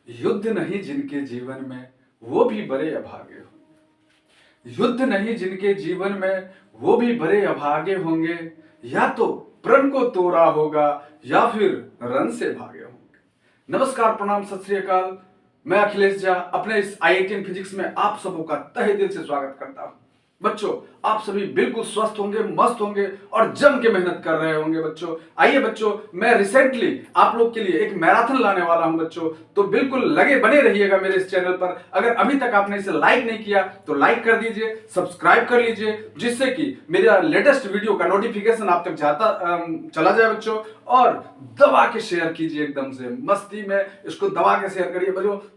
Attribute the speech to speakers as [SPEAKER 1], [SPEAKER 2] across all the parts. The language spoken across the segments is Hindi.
[SPEAKER 1] युद्ध नहीं जिनके जीवन में वो भी बड़े अभागे होंगे। युद्ध नहीं जिनके जीवन में वो भी बड़े अभागे होंगे। या तो प्रण को तोड़ा होगा या फिर रन से भागे होंगे। नमस्कार, प्रणाम, सत श्री अकाल। मैं अखिलेश झा अपने इस IIT इन फिजिक्स में आप सबों का तहे दिल से स्वागत करता हूं। बच्चों, आप सभी बिल्कुल स्वस्थ होंगे, मस्त होंगे और जम के मेहनत कर रहे होंगे। बच्चों आइए बच्चों, मैं रिसेंटली आप लोग के लिए एक मैराथन लाने वाला हूं बच्चों, तो बिल्कुल लगे बने रहिएगा मेरे इस चैनल पर। अगर अभी तक आपने इसे लाइक नहीं किया तो लाइक कर दीजिए, सब्सक्राइब कर लीजिए, जिससे कि मेरा लेटेस्ट वीडियो का नोटिफिकेशन आप तक चला जाए बच्चों। और दबा के शेयर कीजिए, एकदम से मस्ती में इसको दबा के शेयर करिए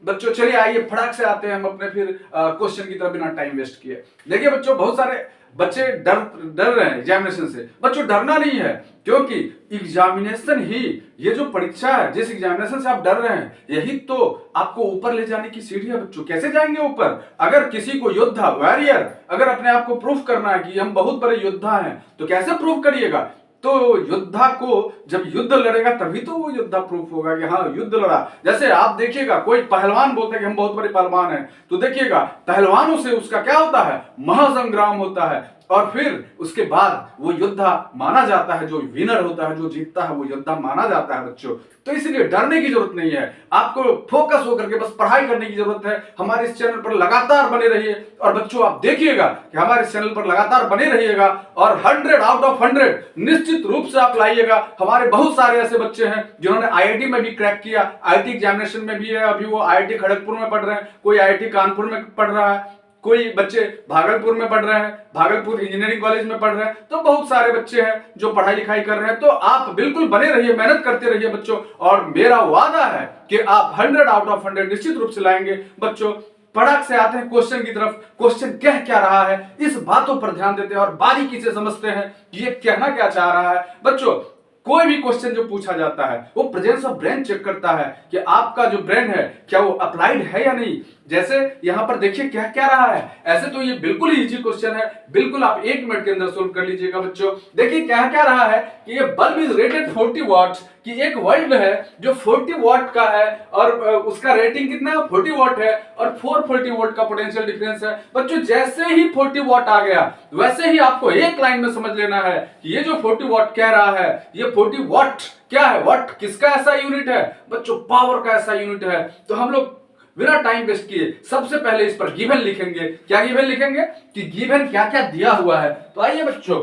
[SPEAKER 1] बच्चों। चलिए आइए फटाक से आते हैं हम अपने फिर क्वेश्चन की तरफ बिना टाइम वेस्ट किए। देखिए बच्चों, बहुत सारे बच्चे डर रहे हैं एग्जामिनेशन से। बच्चों डरना नहीं है, क्योंकि एग्जामिनेशन ही, ये जो परीक्षा है, जिस एग्जामिनेशन से आप डर रहे हैं, यही तो आपको ऊपर ले जाने की सीढ़ी है बच्चों। कैसे जाएंगे ऊपर? अगर किसी को योद्धा, वॉरियर, अगर अपने आप को प्रूफ करना है कि हम बहुत बड़े योद्धा हैं, तो कैसे प्रूफ करिएगा? तो योद्धा को जब युद्ध लड़ेगा तभी तो वो योद्धा प्रूफ होगा कि हाँ युद्ध लड़ा। जैसे आप देखिएगा, कोई पहलवान बोलता है कि हम बहुत बड़े पहलवान हैं, तो देखिएगा पहलवानों से उसका क्या होता है, महासंग्राम होता है, और फिर उसके बाद वो योद्धा माना जाता है। जो विनर होता है, जो जीतता है, वो योद्धा माना जाता है बच्चों। तो इसलिए डरने की जरूरत नहीं है, आपको फोकस होकर के बस पढ़ाई करने की जरूरत है। हमारे इस चैनल पर लगातार बने रहिए, और बच्चों आप देखिएगा कि हमारे इस चैनल पर लगातार बने रहिएगा, और 100 आउट ऑफ 100 निश्चित रूप से आप लाइएगा। हमारे बहुत सारे ऐसे बच्चे हैं जिन्होंने IIT में भी क्रैक किया, IIT एग्जामिनेशन में भी है, अभी वो IIT खड़गपुर में पढ़ रहे हैं, कोई IIT कानपुर में पढ़ रहा है, कोई बच्चे भागलपुर में पढ़ रहे हैं, भागलपुर इंजीनियरिंग कॉलेज में पढ़ रहे हैं। तो बहुत सारे बच्चे हैं जो पढ़ाई लिखाई कर रहे हैं। तो आप बिल्कुल बने रहिए, मेहनत करते रहिए बच्चों, और मेरा वादा है कि आप 100 आउट ऑफ 100 निश्चित रूप से लाएंगे बच्चों। पड़क से आते हैं क्वेश्चन की तरफ। क्वेश्चन कह क्या रहा है, इस बातों पर ध्यान देते हैं और बारीकी से समझते हैं ये कहना क्या चाह रहा है बच्चों। कोई भी क्वेश्चन जो पूछा जाता है वो प्रेजेंस ऑफ ब्रेन चेक करता है कि आपका जो ब्रेन है क्या वो अप्लाइड है या नहीं। जैसे यहां पर देखिए क्या क्या रहा है। ऐसे तो ये बिल्कुल ही इजी क्वेश्चन है, बिल्कुल आप 1 मिनट के अंदर सोल्व कर लीजिएगा बच्चों। देखिए क्या क्या रहा है कि ये बल्ब इज रेटेड 40 वॉट्स, कि एक बल्ब है जो 40 वॉट का है और उसका रेटिंग कितना है, 40 वॉट है, और 440 वोल्ट का पोटेंशियल डिफरेंस है बच्चों। जैसे ही 40 वॉट आ गया, वैसे ही आपको एक लाइन में समझ लेना है कि ये जो 40 वॉट कह रहा है, ये 40 वॉट क्या है, वॉट किसका ऐसा यूनिट है बच्चों, पावर का ऐसा यूनिट है। तो हम लोग बिना टाइम वेस्ट किए सबसे पहले इस पर गिवन लिखेंगे। क्या गिवन लिखेंगे कि गिवन क्या क्या दिया हुआ है। तो आइए बच्चों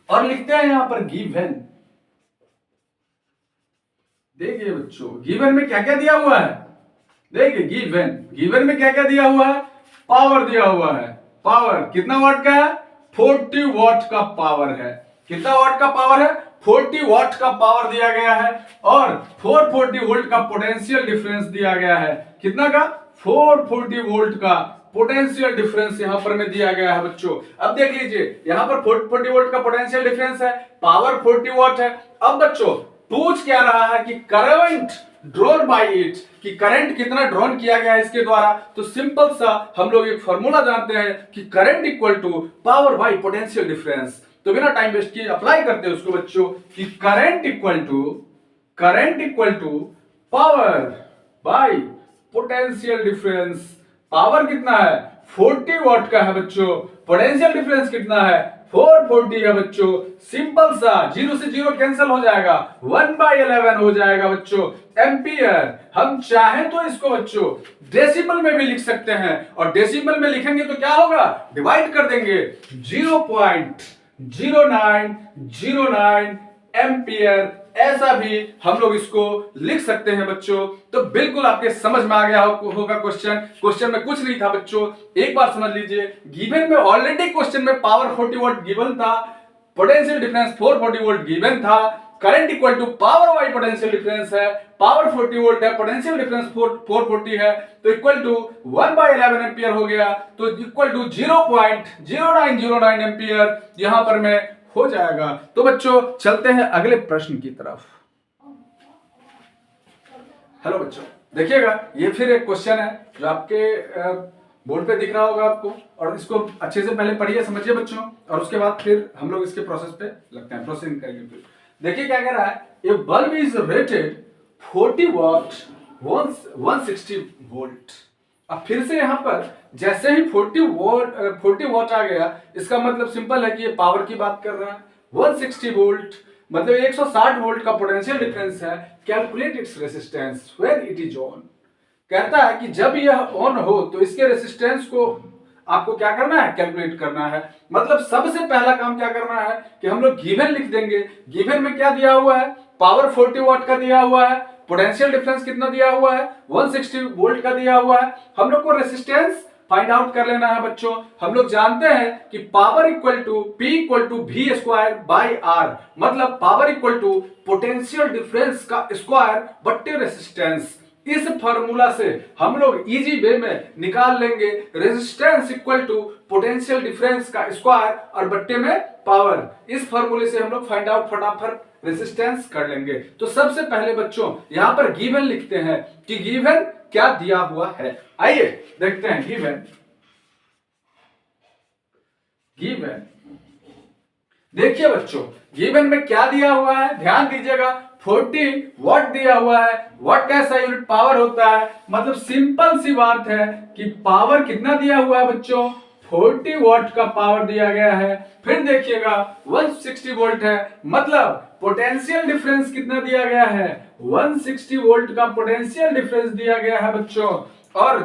[SPEAKER 1] और लिखते हैं यहां पर गिवन। देखिए बच्चों गिवन में क्या क्या दिया हुआ है। देखिए गिवन में क्या क्या दिया हुआ है, पावर दिया हुआ है। पावर कितना वाट का है, 40 वाट का पावर है। कितना वाट का पावर है, 40 वाट का पावर दिया गया है, और 440 वोल्ट का पोटेंशियल डिफरेंस दिया गया है। कितना का, 440 वोल्ट का पोटेंशियल डिफरेंस यहां पर में दिया गया है बच्चों। अब देख लीजिए यहां पर 440 वोल्ट का पोटेंशियल डिफरेंस है, पावर 40 वाट है। अब बच्चों पूछ क्या रहा है कि करंट ड्रॉन बाय इट, कि करंट कितना ड्रॉन किया गया है इसके द्वारा। तो सिंपल सा हम लोग एक फॉर्मूला जानते हैं कि current equal to power by potential difference. तो बिना टाइम वेस्ट किए अप्लाई करते हैं उसको बच्चों कि current equal to power by potential difference. Power कितना है, 40 वॉट का है बच्चों, पोटेंशियल डिफरेंस कितना है, 440 है बच्चों। सिंपल सा 0 से 0 कैंसिल हो जाएगा, 1/11 हो जाएगा बच्चों एम्पियर। हम चाहें तो इसको बच्चों डेसिमल में भी लिख सकते हैं, और डेसिमल में लिखेंगे तो क्या होगा, डिवाइड कर देंगे, 0.0909 एम्पियर, ऐसा भी हम लोग इसको लिख सकते हैं बच्चों। तो बिल्कुल आपके समझ में आ गया होगा क्वेश्चन में कुछ नहीं था बच्चों। एक बार समझ लीजिए, गिवन में ऑलरेडी क्वेश्चन में पावर 40 वोल्ट गिवन था, पोटेंशियल डिफरेंस 440 वोल्ट गिवन था, current equal to power by potential difference है, पावर 40 वोल्ट है, पोटेंशियल डिफरेंस 440 है, तो इक्वल टू 1/11 एम्पियर हो गया। तो इक्वल टू 0.0909 एम्पियर यहां पर में हो जाएगा। तो बच्चों चलते हैं अगले प्रश्न की तरफ। हेलो बच्चों, देखिएगा ये फिर एक क्वेश्चन है जो आपके बोर्ड पे दिख रहा होगा आपको, और इसको अच्छे से पहले पढ़िए, समझिए बच्चों, और उसके बाद फिर हम लोग इसके प्रोसेस पे लगते हैं, प्रोसेसिंग करेंगे। फिर देखिए क्या कह रहा है, a bulb is rated 40 watt 160 volt. अब फिर से यहां पर जैसे ही 40 वॉट आ गया, इसका मतलब सिंपल है कि ये पावर की बात कर रहा है। 160 वोल्ट मतलब 160 वोल्ट का पोटेंशियल डिफरेंस है। Calculate its resistance when it is on. कहता है कि जब यह ऑन हो तो इसके रेसिस्टेंस को आपको क्या करना है, कैलकुलेट करना है। मतलब सबसे पहला काम क्या करना है कि हम लोग गिवन लिख देंगे। गिवन में क्या दिया हुआ है, पावर 40 वॉट का दिया हुआ है, पोटेंशियल डिफरेंस कितना दिया हुआ है, 160 वोल्ट का दिया हुआ है। हम लोग को रेसिस्टेंस फाइंड आउट कर लेना है बच्चों। हम लोग जानते हैं कि power equal to P equal to V square by R, मतलब power equal to potential difference का स्क्वायर बट्टे रेसिस्टेंस। इस फार्मूला से हम लोग इजी वे में निकाल लेंगे resistance equal to potential difference का स्क्वायर और बट्टे में पावर। इस फार्मूले से हम लोग फाइंड आउट फटाफट रेजिस्टेंस कर लेंगे। तो सबसे पहले बच्चों यहां पर गिवन लिखते हैं कि गिवन क्या दिया हुआ है। आइए देखते हैं गिवन। देखिए बच्चों गिवन में क्या दिया हुआ है, ध्यान दीजिएगा। 40 वॉट दिया हुआ है। वॉट कैसा यूनिट पावर होता है, मतलब सिंपल सी बात है कि पावर कितना दिया हुआ है बच्चों, 40 वॉट का पावर दिया गया है। फिर देखिएगा 160 वोल्ट है, मतलब पोटेंशियल डिफरेंस कितना दिया गया है, 160 वोल्ट का पोटेंशियल डिफरेंस दिया गया है बच्चों। और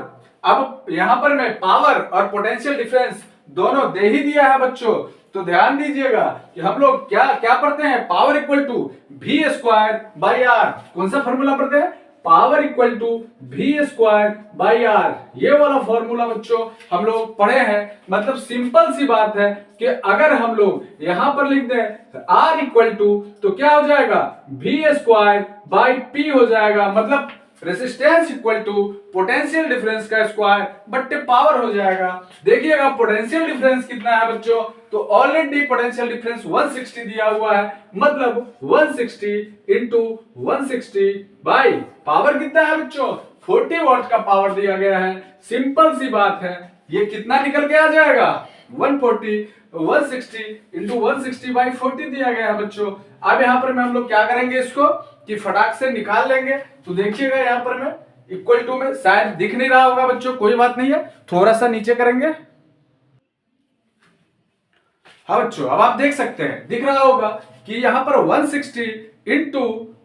[SPEAKER 1] अब यहां पर मैं पावर और पोटेंशियल डिफरेंस दोनों दे ही दिया है बच्चों। तो ध्यान दीजिएगा कि हम लोग क्या क्या पढ़ते हैं, power equal to V square by R. कौन सा फॉर्मूला पढ़ते हैं, power equal to V square by R. ये वाला फॉर्मूला बच्चों हम लोग पढ़े हैं। मतलब सिंपल सी बात है कि अगर हम लोग यहां पर लिख दें R इक्वल टू तो क्या हो जाएगा, V स्क्वायर बाई P हो जाएगा। मतलब resistance equal to potential difference का स्क्वायर बट्टे पावर हो जाएगा। देखिएगा पोटेंशियल डिफरेंस कितना है बच्चों, तो ऑलरेडी पोटेंशियल डिफरेंस 160 दिया हुआ है, मतलब 160 इंटू 160 बाई पावर कितना है बच्चों, 40 वॉट का पावर दिया गया है। सिंपल सी बात है, ये कितना निकल के आ जाएगा, 160 इंटू 160 बाई 40 दिया गया है बच्चों। अब यहां पर हम लोग क्या करेंगे, इसको कि फटाक से निकाल लेंगे। तो देखिएगा यहां पर मैं इक्वल टू में शायद दिख नहीं रहा होगा बच्चों, कोई बात नहीं है, थोड़ा सा नीचे करेंगे। हाँ बच्चों अब आप देख सकते हैं, दिख रहा होगा कि यहां पर 160 इंटू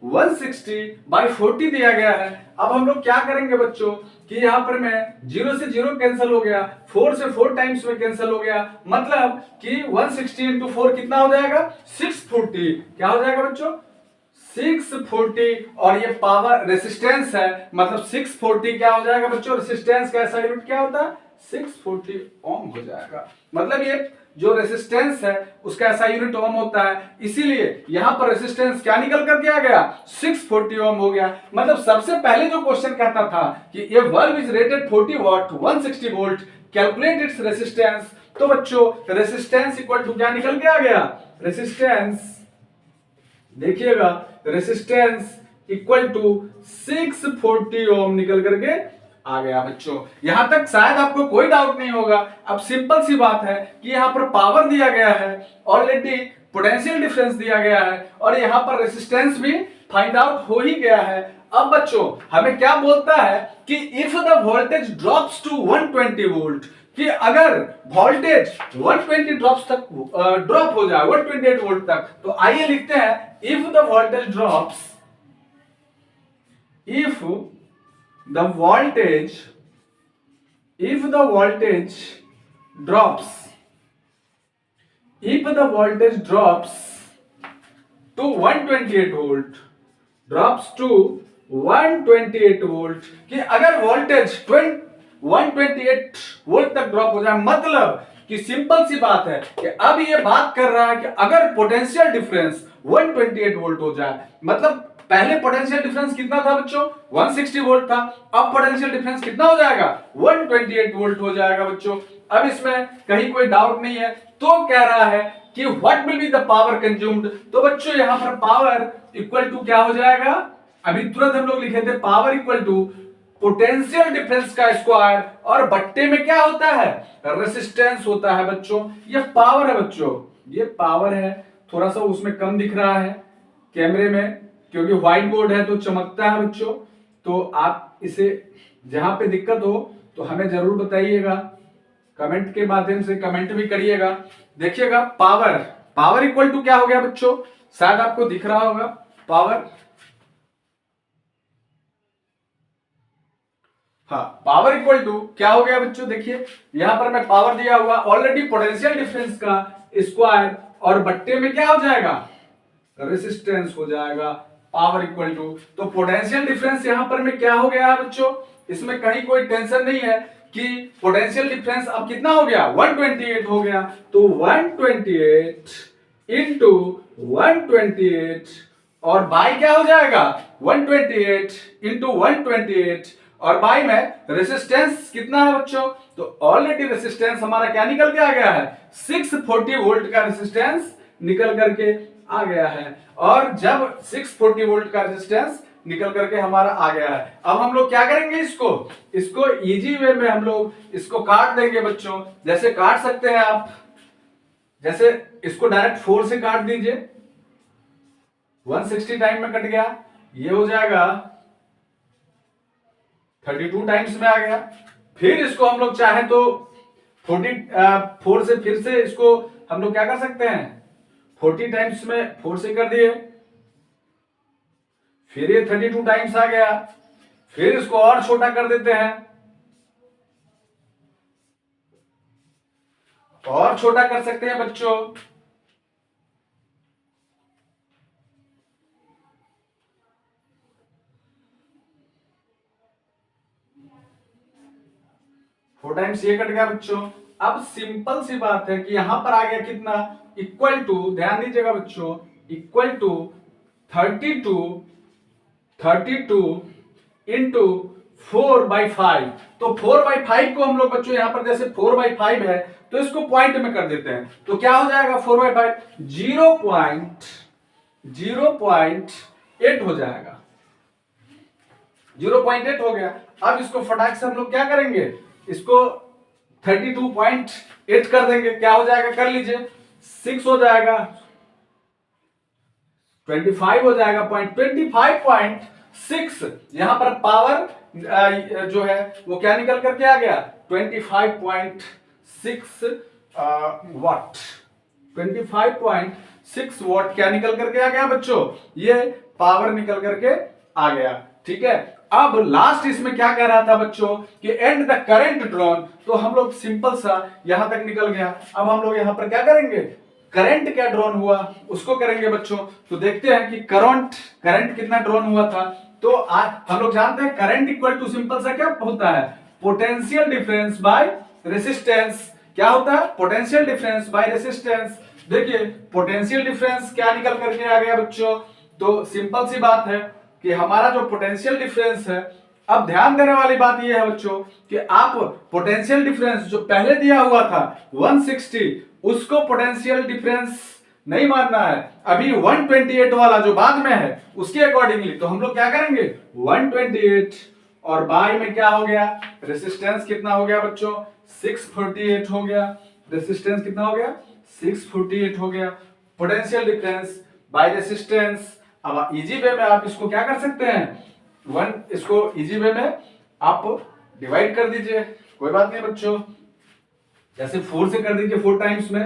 [SPEAKER 1] 160 बाई 40 दिया गया है। अब हम लोग क्या करेंगे बच्चों कि यहां पर मैं 0 से 0 कैंसिल हो गया, 4 से 4 टाइम्स में कैंसिल हो गया, मतलब कि 160 इंटू 4 कितना हो जाएगा, 640। क्या हो जाएगा बच्चों, 640। और ये पावर रेसिस्टेंस है, मतलब 640 क्या हो जाएगा बच्चों, रेसिस्टेंस का ऐसा यूनिट क्या होता है, 640 ओम हो जाएगा। मतलब ये जो रेसिस्टेंस है उसका ऐसा यूनिट ओम होता है, इसीलिए यहां पर रेसिस्टेंस क्या निकल करके आ गया, 640 ओम हो गया। मतलब सबसे पहले जो क्वेश्चन कहता था कि ये bulb is rated 40 watt 160 volt, calculate its resistance. तो बच्चों रेसिस्टेंस इक्वल टू क्या निकल के आ गया, रेसिस्टेंस देखिएगा, रेसिस्टेंस इक्वल टू 640 ओम निकल करके आ गया बच्चों। यहां तक शायद आपको कोई डाउट नहीं होगा। अब सिंपल सी बात है कि यहां पर पावर दिया गया है, ऑलरेडी पोटेंशियल डिफरेंस दिया गया है, और यहां पर रेसिस्टेंस भी फाइंड आउट हो ही गया है। अब बच्चों हमें क्या बोलता है कि if the voltage drops to 120 volt, कि अगर वोल्टेज 120 ड्रॉप्स तक ड्रॉप हो जाए 128 वोल्ट तक, तो आइए लिखते हैं if the voltage drops, if the voltage drops to 128 volt, कि अगर वोल्टेज 128 वोल्ट तक ड्रॉप हो जाए, मतलब कि सिंपल सी बात है कि अब ये बात कर रहा है कि अगर पोटेंशियल डिफरेंस 128 वोल्ट हो जाए, मतलब पहले पोटेंशियल डिफरेंस कितना था बच्चों, 160 वोल्ट था, अब पोटेंशियल डिफरेंस कितना हो जाएगा, 128 वोल्ट हो जाएगा बच्चों। अब इसमें कहीं कोई डाउट नहीं है। तो कह रहा है कि what will be the power consumed, तो बच्चों यहां पर पावर इक्वल टू क्या हो जाएगा, अभी तुरंत हम लोग लिखे थे power equal to potential difference का स्क्वायर, और बट्टे में क्या होता है, रेसिस्टेंस होता है बच्चों। ये पावर है बच्चों, ये पावर है। थोड़ा सा उसमें कम दिख रहा है कैमरे में, क्योंकि व्हाइट बोर्ड है तो चमकता है बच्चों। तो आप इसे जहां पे दिक्कत हो तो हमें जरूर बताइएगा, कमेंट के माध्यम से कमेंट भी करिएगा। देखिएगा पावर, पावर इक्वल टू क्या हो गया बच्चों, शायद आपको दिख रहा होगा पावर, हाँ पावर इक्वल टू क्या हो गया बच्चों, देखिए यहां पर मैं पावर दिया हुआ ऑलरेडी पोटेंशियल डिफरेंस का स्क्वायर और बट्टे में क्या हो जाएगा, रेसिस्टेंस हो जाएगा, पावर इक्वल टू। तो पोटेंशियल डिफरेंस यहां पर में क्या हो गया बच्चों, इसमें कहीं कोई टेंशन नहीं है कि पोटेंशियल डिफरेंस अब कितना हो गया, 128 हो गया। तो 128 इंटू 128 और बाई क्या हो जाएगा, 128 इंटू 128 और बाई में रेसिस्टेंस कितना है बच्चों, तो ऑलरेडी रेसिस्टेंस हमारा क्या निकल के आ गया है, 640 वोल्ट का रेसिस्टेंस निकल करके आ गया है। और जब 640 वोल्ट का रेजिस्टेंस निकल करके हमारा आ गया है, अब हम लोग क्या करेंगे, इसको इजी वे में हम लोग इसको काट देंगे बच्चों। जैसे काट सकते हैं आप, जैसे इसको डायरेक्ट 4 से काट दीजिए, 160 टाइम में कट गया, ये हो जाएगा 32 टाइम्स में आ गया। फिर इसको हम लोग चाहे तो 4 से फिर से इसको हम लोग क्या कर सकते हैं, 40 टाइम्स में 4 से कर दिए, फिर ये 32 टाइम्स आ गया, फिर इसको और छोटा कर देते हैं, और छोटा कर सकते हैं बच्चों, फोर टाइम्स ये कट गया बच्चों। अब सिंपल सी बात है कि यहां पर आ गया कितना, इक्वल टू, ध्यान दीजिएगा बच्चों, इक्वल टू 32 इंटू 4/5। तो 4/5 को हम लोग बच्चों यहां पर जैसे 4/5 है तो इसको पॉइंट में कर देते हैं, तो क्या हो जाएगा 4/5, 0.8 हो जाएगा, 0.8 हो गया। अब इसको फटाक से हम लोग क्या करेंगे, इसको 32.8 कर देंगे, क्या हो जाएगा कर लीजिए, 6 हो जाएगा, 25 हो जाएगा, 25.6। यहां पर पावर जो है वो क्या निकल करके आ गया, 25.6 वाट, 25.6 वाट क्या निकल करके आ गया बच्चों, ये पावर निकल करके आ गया। ठीक है, अब लास्ट इसमें क्या कह रहा था बच्चों कि एंड द करंट ड्रॉन, तो हम लोग सिंपल सा यहां तक निकल गया। अब हम लोग यहां पर क्या करेंगे, करंट क्या ड्रॉन हुआ उसको करेंगे बच्चों। तो देखते हैं कि करंट कितना ड्रॉन हुआ था। तो आज हम लोग जानते हैं करंट इक्वल टू सिंपल सा क्या होता है, पोटेंशियल डिफरेंस बाय रेसिस्टेंस। क्या होता है, पोटेंशियल डिफरेंस बाय रेसिस्टेंस। देखिए पोटेंशियल डिफरेंस क्या निकल करके आ गया बच्चों, तो सिंपल सी बात है कि हमारा जो पोटेंशियल डिफरेंस है, अब ध्यान देने वाली बात यह है बच्चों कि आप पोटेंशियल डिफरेंस जो पहले दिया हुआ था 160, उसको पोटेंशियल डिफरेंस नहीं मानना है, अभी 128 वाला जो बाद में है उसके अकॉर्डिंगली। तो हम लोग क्या करेंगे, 128 और बाई में क्या हो गया, रेसिस्टेंस कितना हो गया बच्चों, 648 हो गया, रेसिस्टेंस कितना हो गया, 648 हो गया, पोटेंशियल डिफरेंस बाय रेसिस्टेंस। अब इजी वे में आप इसको क्या कर सकते हैं, इसको इजी वे में आप डिवाइड कर दीजिए, कोई बात नहीं बच्चों, जैसे 4 से कर दीजिए, 4 टाइम्स में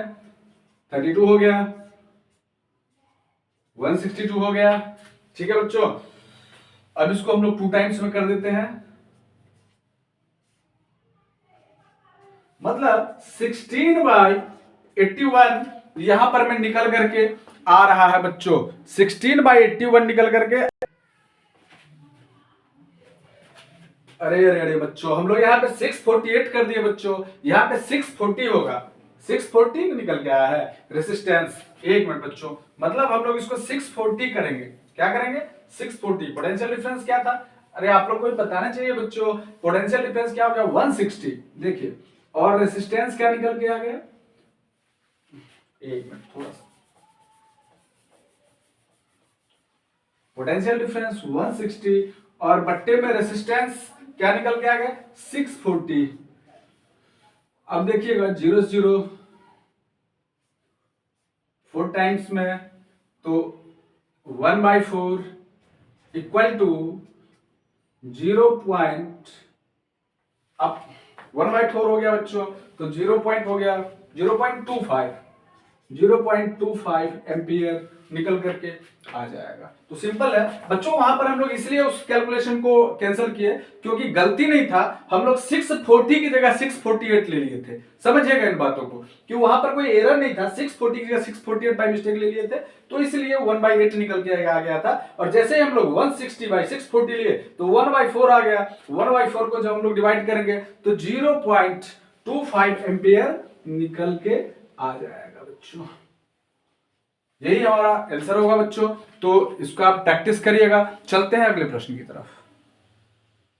[SPEAKER 1] 32 हो गया, 162 हो गया। ठीक है बच्चों, अब इसको हम लोग 2 टाइम्स में कर देते हैं, मतलब 16/81 यहां पर मैं निकल करके आ रहा है बच्चों, 16/81 निकल करके। अरे अरे अरे बच्चों, हम लोग यहाँ पे 648 कर दिए बच्चों, यहाँ पे 640 होगा, 640 निकल के आया है रेसिस्टेंस। एक मिनट बच्चों, मतलब हम लोग इसको 640 करेंगे, क्या करेंगे 640। पोटेंशियल डिफरेंस क्या था, अरे आप लोग को बताना चाहिए बच्चों, पोटेंशियल डिफरेंस क्या हो गया 160, देखिए, और रेसिस्टेंस क्या निकल के आ गया, एक मिनट थोड़ा सा, पोटेंशियल डिफरेंस 160 और बट्टे में रेसिस्टेंस क्या निकल के आ गया 640। अब देखिएगा 0 0 4 टाइम्स में, तो 1/4 इक्वल टू 0 पॉइंट, अब 1/4 हो गया बच्चों, तो 0 पॉइंट हो गया 0.25 एम्पियर निकल करके आ जाएगा। तो सिंपल है बच्चों, वहां पर हम लोग इसलिए उस कैलकुलेशन को कैंसिल किए क्योंकि गलती नहीं था, हम लोग 640 की जगह 648 ले लिए थे। समझिएगा इन बातों को कि वहां पर कोई एरर नहीं था, 640 की जगह 648 बाय मिस्टेक ले लिए थे, तो इसलिए 1/8 निकल के आ गया था। और जैसे ही हम लोग 160/640 लिए तो 1/4 आ गया। 1/4 को जब हम लोग डिवाइड करेंगे तो 0.25 एम्पियर निकल के आ जाएगा बच्चों। यही हमारा आंसर होगा बच्चों। तो इसको आप प्रैक्टिस करिएगा। चलते हैं अगले प्रश्न की तरफ।